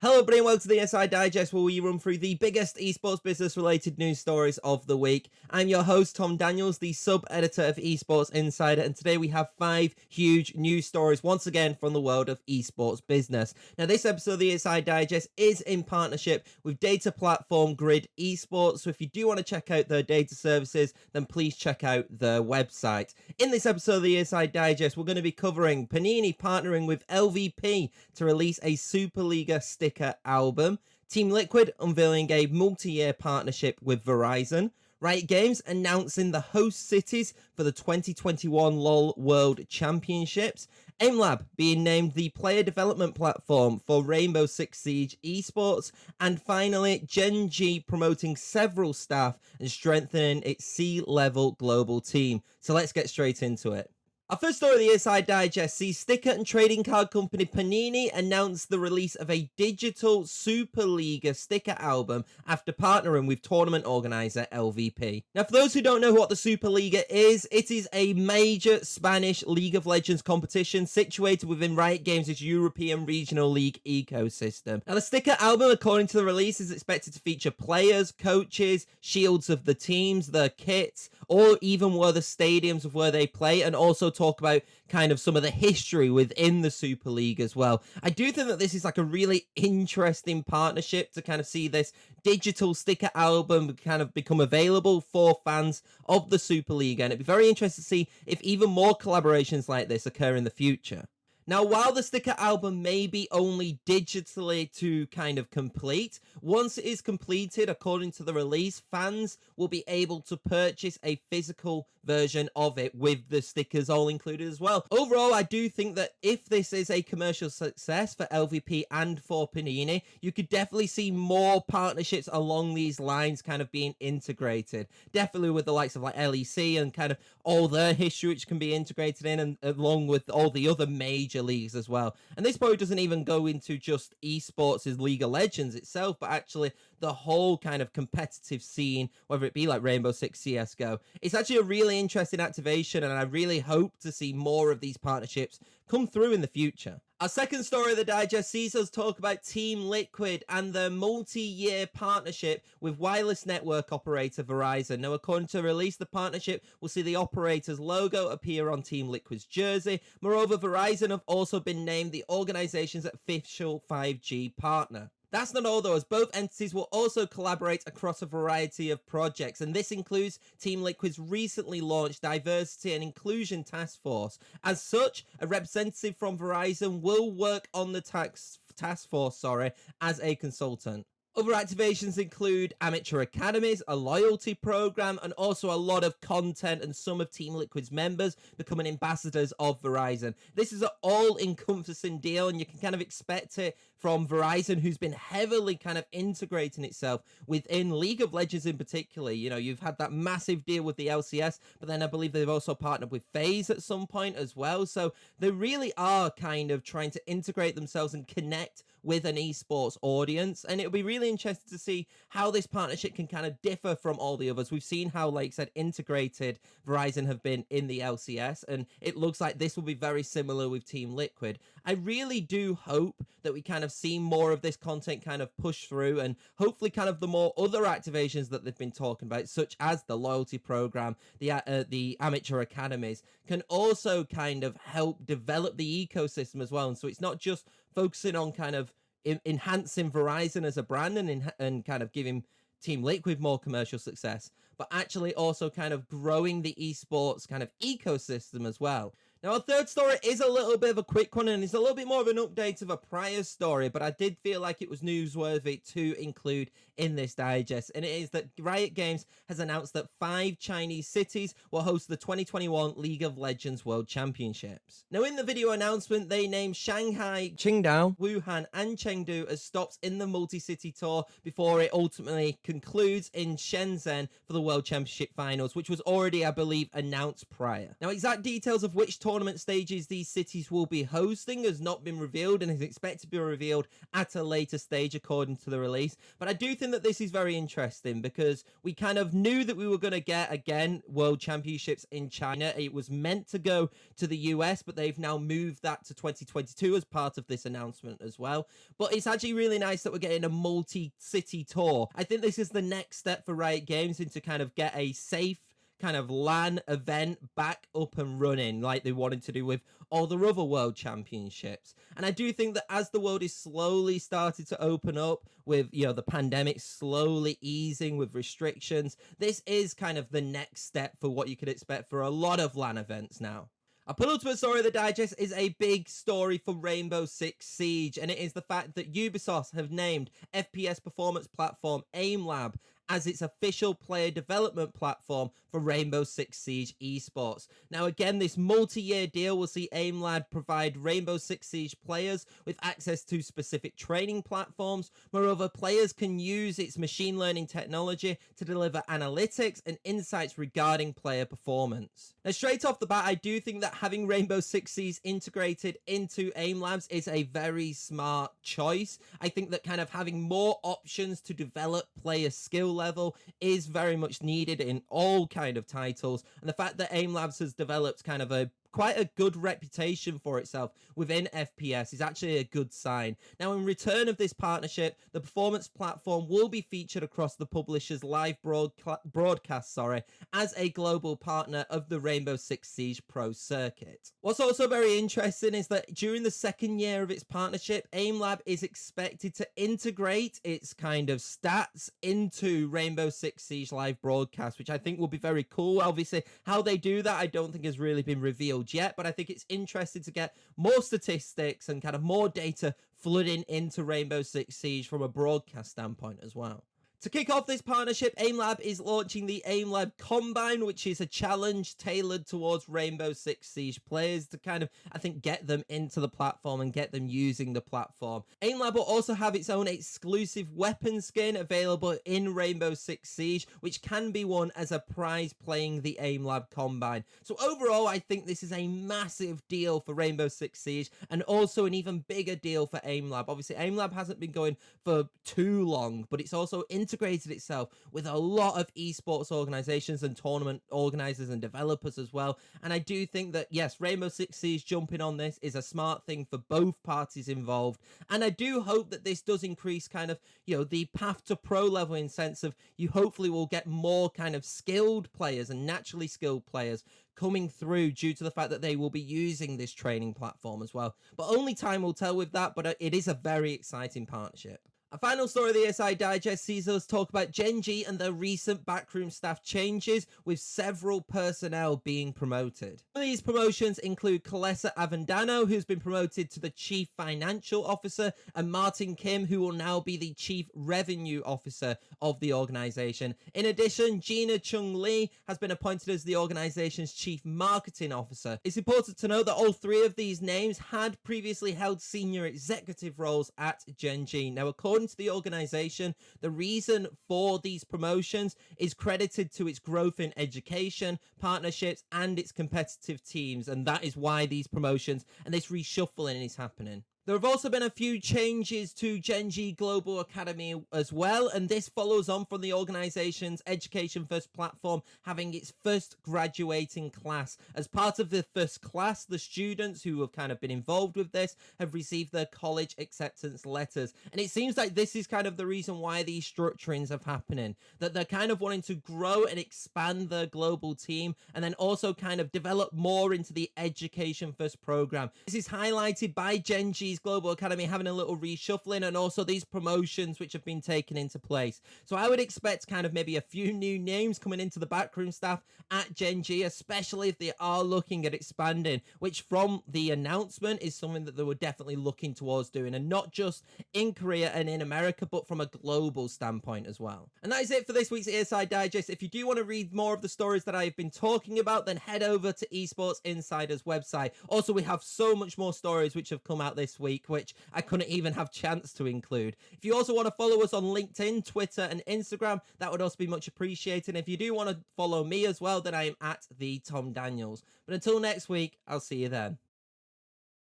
Hello everybody and welcome to the ESI Digest, where we run through the biggest esports business related news stories of the week. I'm your host Tom Daniels, the sub-editor of Esports Insider, and today we have 5 huge news stories once again from the world of esports business. Now this episode of the ESI Digest is in partnership with data platform Grid Esports, so if you do want to check out their data services, then please check out their website. In this episode of the ESI Digest, we're going to be covering Panini partnering with LVP to release a Superliga sticker album, Team Liquid unveiling a multi-year partnership with Verizon, Riot Games announcing the host cities for the 2021 LoL World Championships, AimLab being named the player development platform for Rainbow Six Siege Esports, and finally Gen.G promoting several staff and strengthening its C-level global team. So let's get straight into it. Our first story of the ESI Digest sees sticker and trading card company Panini announce the release of a digital Superliga sticker album after partnering with tournament organizer LVP. Now, for those who don't know what the Superliga is, it is a major Spanish League of Legends competition situated within Riot Games' European Regional League ecosystem. Now, the sticker album, according to the release, is expected to feature players, coaches, shields of the teams, their kits, or even where the stadiums of where they play, and also talk about kind of some of the history within the Super League as well. I do think that this is like a really interesting partnership to kind of see this digital sticker album kind of become available for fans of the Super League, and it'd be very interesting to see if even more collaborations like this occur in the future. Now, while the sticker album may be only digitally to kind of complete, once it is completed, according to the release, fans will be able to purchase a physical version of it with the stickers all included as well. Overall, I do think that if this is a commercial success for LVP and for Panini, you could definitely see more partnerships along these lines kind of being integrated. Definitely with the likes of like LEC and kind of all their history which can be integrated in, and along with all the other major leagues as well. And this probably doesn't even go into just esports as League of Legends itself, but actually the whole kind of competitive scene, whether it be like Rainbow Six CSGO. It's actually a really interesting activation, and I really hope to see more of these partnerships come through in the future. Our second story of the digest sees us talk about Team Liquid and their multi-year partnership with wireless network operator Verizon. Now, according to release, the partnership will see the operator's logo appear on Team Liquid's jersey. Moreover, Verizon have also been named the organization's official 5G partner. That's not all though, as both entities will also collaborate across a variety of projects, and this includes Team Liquid's recently launched Diversity and Inclusion Task Force. As such, a representative from Verizon will work on the task force as a consultant. Other activations include amateur academies, a loyalty program, and also a lot of content, and some of Team Liquid's members becoming ambassadors of Verizon. This is an all-encompassing deal, and you can kind of expect it from Verizon, who's been heavily kind of integrating itself within League of Legends in particular. You know, you've had that massive deal with the LCS, but then I believe they've also partnered with FaZe at some point as well. So they really are kind of trying to integrate themselves and connect with an esports audience, and it'll be really interesting to see how this partnership can kind of differ from all the others. We've seen how, like I said, integrated Verizon have been in the LCS, and it looks like this will be very similar with Team Liquid. I really do hope that we kind of see more of this content kind of push through, and hopefully kind of the more other activations that they've been talking about, such as the loyalty program, the amateur academies, can also kind of help develop the ecosystem as well. And so it's not just focusing on kind of enhancing Verizon as a brand and kind of giving Team Liquid more commercial success, but actually also kind of growing the esports kind of ecosystem as well. Now, our third story is a little bit of a quick one, and it's a little bit more of an update of a prior story, but I did feel like it was newsworthy to include in this digest, and it is that Riot Games has announced that 5 Chinese cities will host the 2021 League of Legends World Championships. Now, in the video announcement, they named Shanghai, Qingdao, Wuhan, and Chengdu as stops in the multi-city tour before it ultimately concludes in Shenzhen for the World Championship Finals, which was already, I believe, announced prior. Now, exact details of which tour tournament stages these cities will be hosting has not been revealed and is expected to be revealed at a later stage according to the release. But I do think that this is very interesting because we kind of knew that we were going to get, again, World Championships in China. It was meant to go to the US, but they've now moved that to 2022 as part of this announcement as well. But it's actually really nice that we're getting a multi-city tour. I think this is the next step for Riot Games into kind of get a safe kind of LAN event back up and running like they wanted to do with all the other world championships. And I do think that as the world is slowly started to open up with, you know, the pandemic slowly easing with restrictions, this is kind of the next step for what you could expect for a lot of LAN events now. Our penultimate story of the digest is a big story for Rainbow Six Siege, and it is the fact that Ubisoft have named FPS performance platform AimLab as its official player development platform for Rainbow Six Siege Esports. Now again, this multi-year deal will see AimLab provide Rainbow Six Siege players with access to specific training platforms. Moreover, players can use its machine learning technology to deliver analytics and insights regarding player performance. Now straight off the bat, I do think that having Rainbow Six Siege integrated into AimLabs is a very smart choice. I think that kind of having more options to develop player skill level is very much needed in all kind of titles, and the fact that AimLabs has developed kind of quite a good reputation for itself within FPS is actually a good sign. Now, in return of this partnership, the performance platform will be featured across the publisher's live broadcast, as a global partner of the Rainbow Six Siege Pro circuit. What's also very interesting is that during the second year of its partnership, AimLab is expected to integrate its kind of stats into Rainbow Six Siege live broadcast, which I think will be very cool. Obviously, how they do that, I don't think has really been revealed yet, but I think it's interesting to get more statistics and kind of more data flooding into Rainbow Six Siege from a broadcast standpoint as well. To kick off this partnership, AimLab is launching the AimLab Combine, which is a challenge tailored towards Rainbow Six Siege players to kind of, I think, get them into the platform and get them using the platform. AimLab will also have its own exclusive weapon skin available in Rainbow Six Siege, which can be won as a prize playing the AimLab Combine. So overall, I think this is a massive deal for Rainbow Six Siege and also an even bigger deal for AimLab. Obviously, AimLab hasn't been going for too long, but it's also integrated itself with a lot of esports organizations and tournament organizers and developers as well. And I do think that, yes, Rainbow Six Siege jumping on this is a smart thing for both parties involved. And I do hope that this does increase kind of, you know, the path to pro level in sense of you hopefully will get more kind of skilled players and naturally skilled players coming through due to the fact that they will be using this training platform as well. But only time will tell with that, but it is a very exciting partnership. A final story of the ESI Digest sees us talk about GenG and the recent backroom staff changes, with several personnel being promoted. Some of these promotions include Kalesa Avendano, who's been promoted to the Chief Financial Officer, and Martin Kim, who will now be the Chief Revenue Officer of the organization. In addition, Gina Chung Lee has been appointed as the organization's Chief Marketing Officer. It's important to note that all three of these names had previously held senior executive roles at GenG. Now, according to the organization, the reason for these promotions is credited to its growth in education, partnerships, and its competitive teams, and that is why these promotions and this reshuffling is happening. There have also been a few changes to GenG Global Academy as well, and this follows on from the organization's Education First platform having its first graduating class. As part of the first class, the students who have kind of been involved with this have received their college acceptance letters. And it seems like this is kind of the reason why these structurings are happening, that they're kind of wanting to grow and expand their global team and then also kind of develop more into the Education First program. This is highlighted by GenG's Global Academy having a little reshuffling and also these promotions which have been taken into place. So I would expect kind of maybe a few new names coming into the backroom staff at GenG, especially if they are looking at expanding, which from the announcement is something that they were definitely looking towards doing, and not just in Korea and in America, but from a global standpoint as well. And that is it for this week's ESI Digest. If you do want to read more of the stories that I've been talking about, then head over to Esports Insider's website. Also, we have so much more stories which have come out this week week, which I couldn't even have chance to include. If you also want to follow us on LinkedIn, Twitter, and Instagram, that would also be much appreciated. If you do want to follow me as well, then I am at the Tom Daniels. But until next week, I'll see you then.